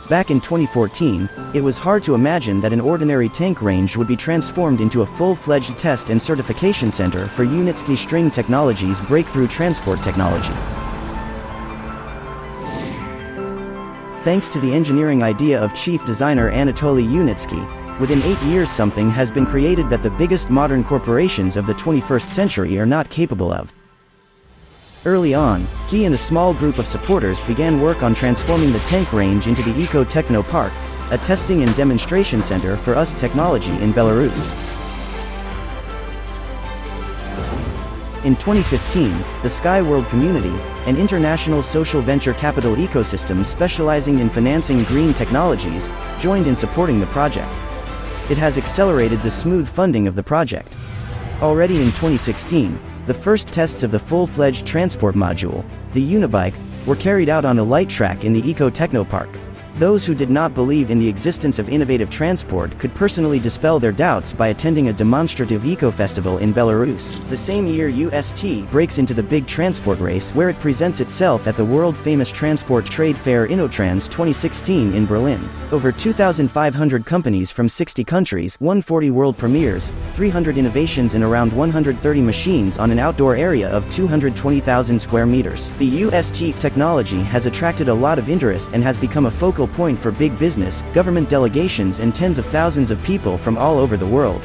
Back in 2014, it was hard to imagine that an ordinary tank range would be transformed into a full-fledged test and certification center for Unitsky String Technologies' breakthrough transport technology. Thanks to the engineering idea of chief designer Anatoli Unitsky, within 8 years something has been created that the biggest modern corporations of the 21st century are not capable of. Early on, he and a small group of supporters began work on transforming the tank range into the Eco-Techno Park, a testing and demonstration center for uST technology in Belarus. In 2015, the Skyway community, an international social venture capital ecosystem specializing in financing green technologies, joined in supporting the project. It has accelerated the smooth funding of the project. Already in 2016, the first tests of the full-fledged transport module, the Unibike, were carried out on a light track in the Eco-Techno Park. Those who did not believe in the existence of innovative transport could personally dispel their doubts by attending a demonstrative eco-festival in Belarus. The same year uST breaks into the big transport race where it presents itself at the world-famous transport trade fair InnoTrans 2016 in Berlin. Over 2,500 companies from 60 countries, 140 world premieres, 300 innovations and around 130 machines on an outdoor area of 220,000 square meters. The uST technology has attracted a lot of interest and has become a focal point for big business, government delegations and tens of thousands of people from all over the world.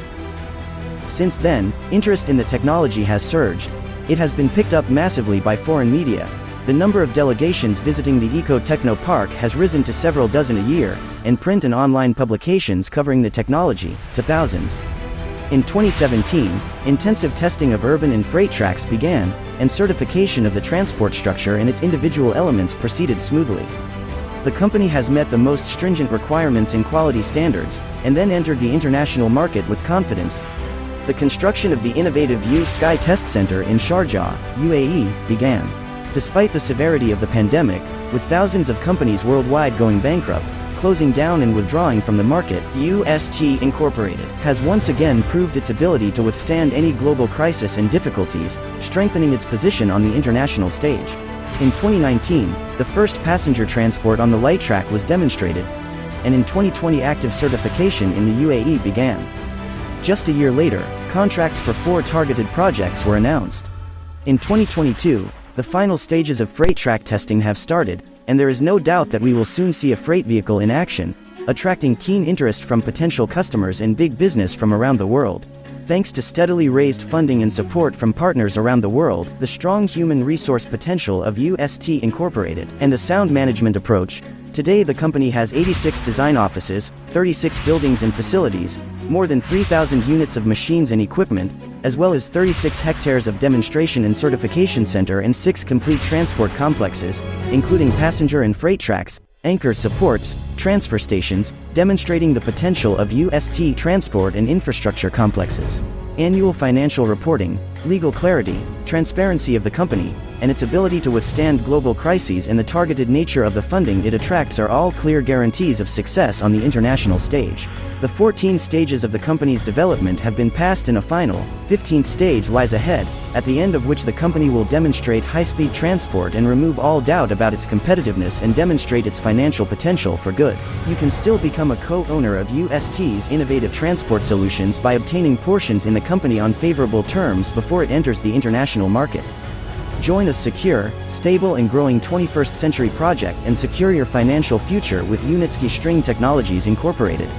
Since then, interest in the technology has surged. It has been picked up massively by foreign media. The number of delegations visiting the Eco-Techno Park has risen to several dozen a year, and print and online publications covering the technology, to thousands. In 2017, intensive testing of urban and freight tracks began, and certification of the transport structure and its individual elements proceeded smoothly. The company has met the most stringent requirements in quality standards, and then entered the international market with confidence. The construction of the innovative uSky Test Center in Sharjah, UAE, began. Despite the severity of the pandemic, with thousands of companies worldwide going bankrupt, closing down and withdrawing from the market, uST Incorporated has once again proved its ability to withstand any global crisis and difficulties, strengthening its position on the international stage. In 2019, the first passenger transport on the light track was demonstrated, and in 2020 active certification in the UAE began. Just a year later, contracts for 4 targeted projects were announced. In 2022, the final stages of freight track testing have started, and there is no doubt that we will soon see a freight vehicle in action, attracting keen interest from potential customers and big business from around the world. Thanks to steadily raised funding and support from partners around the world, the strong human resource potential of uST Incorporated, and a sound management approach, today the company has 86 design offices, 36 buildings and facilities, more than 3,000 units of machines and equipment, as well as 36 hectares of demonstration and certification center and 6 complete transport complexes, including passenger and freight tracks, anchor supports, transfer stations, demonstrating the potential of uST transport and infrastructure complexes. Annual financial reporting, legal clarity, transparency of the company, and its ability to withstand global crises and the targeted nature of the funding it attracts are all clear guarantees of success on the international stage. The 14 stages of the company's development have been passed and a final, 15th stage lies ahead, at the end of which the company will demonstrate high-speed transport and remove all doubt about its competitiveness and demonstrate its financial potential for good. You can still become a co-owner of uST's innovative transport solutions by obtaining portions in the company on favorable terms before it enters the international market. Join a secure, stable and growing 21st century project and secure your financial future with Unitsky String Technologies Incorporated.